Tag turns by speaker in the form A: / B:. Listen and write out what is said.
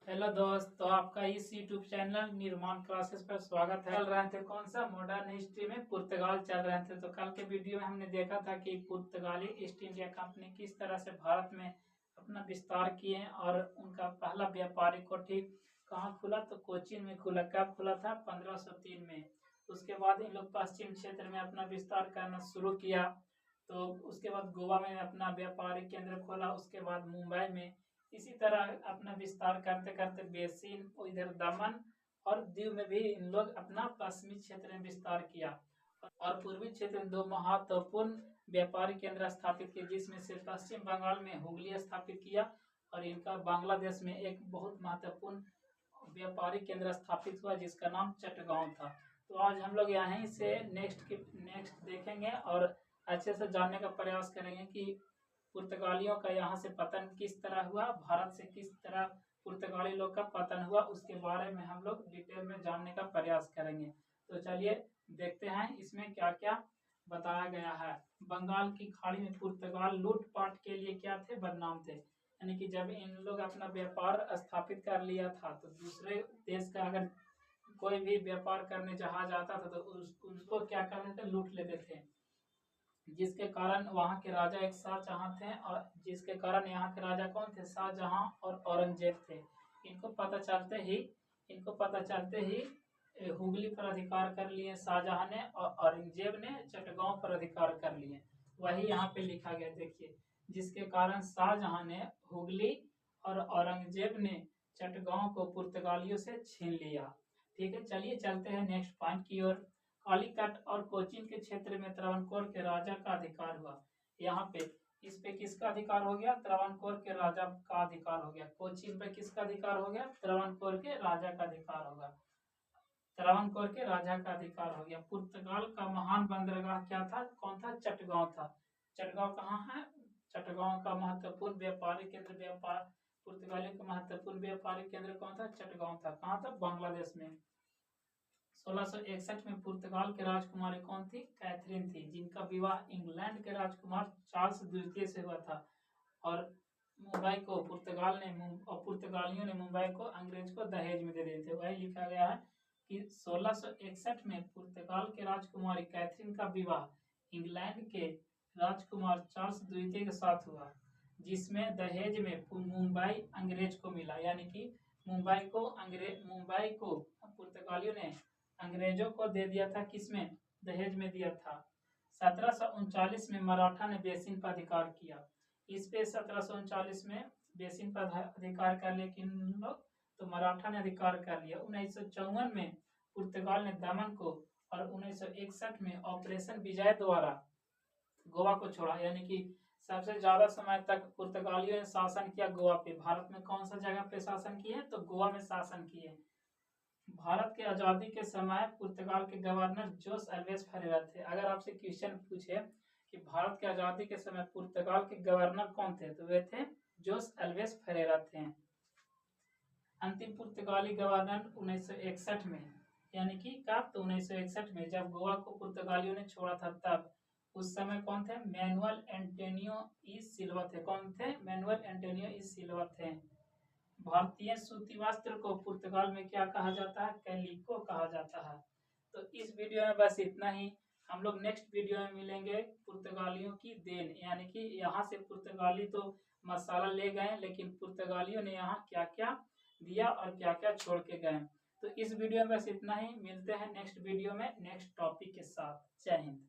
A: Hello दोस्त, तो आपका इस यूट्यूब चैनल निर्माण क्लासेस पर स्वागत है। चल रहे थे कौन सा मॉडर्न हिस्ट्री में पुर्तगाल चल रहे थे। तो कल के वीडियो में हमने देखा था कि पुर्तगाली ईस्ट इंडिया कंपनी किस तरह से भारत में अपना विस्तार किए और उनका पहला व्यापारिक कोठी कहाँ खुला, तो कोचीन में खुला। कब खुला था? 1503 में। उसके बाद इन लोग पश्चिम क्षेत्र में अपना विस्तार करना शुरू किया। तो उसके बाद गोवा में अपना व्यापारिक केंद्र खोला, उसके बाद मुंबई में। इसी तरह अपना विस्तार करते करते बेसिन, इधर दमन और दीव में भी इन लोग अपना पश्चिमी क्षेत्र में विस्तार किया और पूर्वी क्षेत्र में दो महत्वपूर्ण व्यापारिक केंद्र स्थापित किए, जिसमें से पश्चिम बंगाल में हुगली स्थापित किया और इनका बांग्लादेश में एक बहुत महत्वपूर्ण व्यापारिक केंद्र स्थापित हुआ जिसका नाम चटगांव था। तो आज हम लोग यहीं से नेक्स्ट देखेंगे और अच्छे से जानने का प्रयास करेंगे कि पुर्तगालियों का यहाँ से पतन किस तरह हुआ, भारत से किस तरह पुर्तगाली लोग का पतन हुआ, उसके बारे में हम लोग डिटेल में जानने का प्रयास करेंगे। तो चलिए देखते हैं इसमें क्या क्या बताया गया है। बंगाल की खाड़ी में पुर्तगाल लूटपाट के लिए क्या थे? बदनाम थे। यानी कि जब इन लोग अपना व्यापार स्थापित कर लिया था तो दूसरे देश का अगर कोई भी व्यापार करने जहाज आता था तो उसको क्या करते थे? लूट लेते थे, जिसके कारण वहाँ के राजा एक शाहजहां थे और जिसके कारण यहाँ के राजा कौन थे? शाहजहां और औरंगजेब थे। इनको पता चलते ही हुगली पर अधिकार कर लिए शाहजहां ने और औरंगजेब ने चटगांव पर अधिकार कर लिए। वही यहाँ पे लिखा गया, देखिए, जिसके कारण शाहजहां ने हुगली और औरंगजेब ने चटगांव को पुर्तगालियों से छीन लिया। ठीक है, चलिए चलते हैं नेक्स्ट पॉइंट की ओर। कालीकट और कोचीन के क्षेत्र में त्रावणकोर के राजा का अधिकार हुआ। यहाँ पे इस पे किसका अधिकार हो गया? त्रावणकोर के राजा का अधिकार हो गया। कोचीन पे किसका अधिकार हो गया? त्रावणकोर के राजा का अधिकार होगा। त्रावणकोर के राजा का अधिकार हो गया। पुर्तगाल का महान बंदरगाह क्या था? कौन था? चटगांव था। चटगांव कहाँ है? चटगांव का महत्वपूर्ण व्यापारिक केंद्र पुर्तगालियों का महत्वपूर्ण व्यापारिक केंद्र कौन था? चटगांव था। कहाँ था? बांग्लादेश में। 1661 में पुर्तगाल के राजकुमारी कौन थी? कैथरीन थी, जिनका विवाह इंग्लैंड के राजकुमार चार्ल्स द्वितीय से हुआ था। और पुर्तगालियों ने मुंबई को अंग्रेज को दहेज में दे दिए थे। वही लिखा गया है कि 1661 में पुर्तगाल के राजकुमारी कैथरीन का विवाह इंग्लैंड के राजकुमार चार्ल्स द्वितीय के साथ हुआ, जिसमें दहेज में मुंबई अंग्रेज को मिला। यानी कि मुंबई को पुर्तगालियों ने अंग्रेजों को दे दिया था। किसमें? दहेज में दिया था। 1739 में मराठा ने बेसिन पर अधिकार किया। इस पे 1739 में बेसिन पर अधिकार कर लिया किन लोग? तो मराठा ने अधिकार कर लिया। 1954 में पुर्तगाल ने दमन को और 1961 में ऑपरेशन विजय द्वारा गोवा को छोड़ा। यानी कि सबसे ज्यादा समय तक पुर्तगालियों ने शासन किया गोवा पे। भारत में कौन सा जगह पे शासन किए? तो गोवा में शासन किए। भारत के आजादी के समय पुर्तगाल के गवर्नर जोस एल्वेस फरेरा थे। अगर आपसे क्वेश्चन पूछे कि भारत के आजादी के समय पुर्तगाल के गवर्नर कौन थे, तो वे थे जोस एल्वेस फरेरा थे। अंतिम पुर्तगाली गवर्नर 1961 में, यानी कि कब? तो 1961 में, जब गोवा को पुर्तगालियों ने छोड़ा था तब। उस समय कौन थे? मैनुअल एंटोनियो ई सिल्वा थे। कौन थे? मैनुअल एंटोनियो ई सिल्वा थे। भारतीय सूती वस्त्र को पुर्तगाल में क्या कहा जाता है? कैलिको कहा जाता है। तो इस वीडियो में बस इतना ही। हम लोग नेक्स्ट वीडियो में मिलेंगे पुर्तगालियों की देन, यानी कि यहाँ से पुर्तगाली तो मसाला ले गए, लेकिन पुर्तगालियों ने यहाँ क्या क्या दिया और क्या क्या छोड़ के गए। तो इस वीडियो में बस इतना ही। मिलते हैं नेक्स्ट वीडियो में नेक्स्ट टॉपिक के साथ। जय हिंद।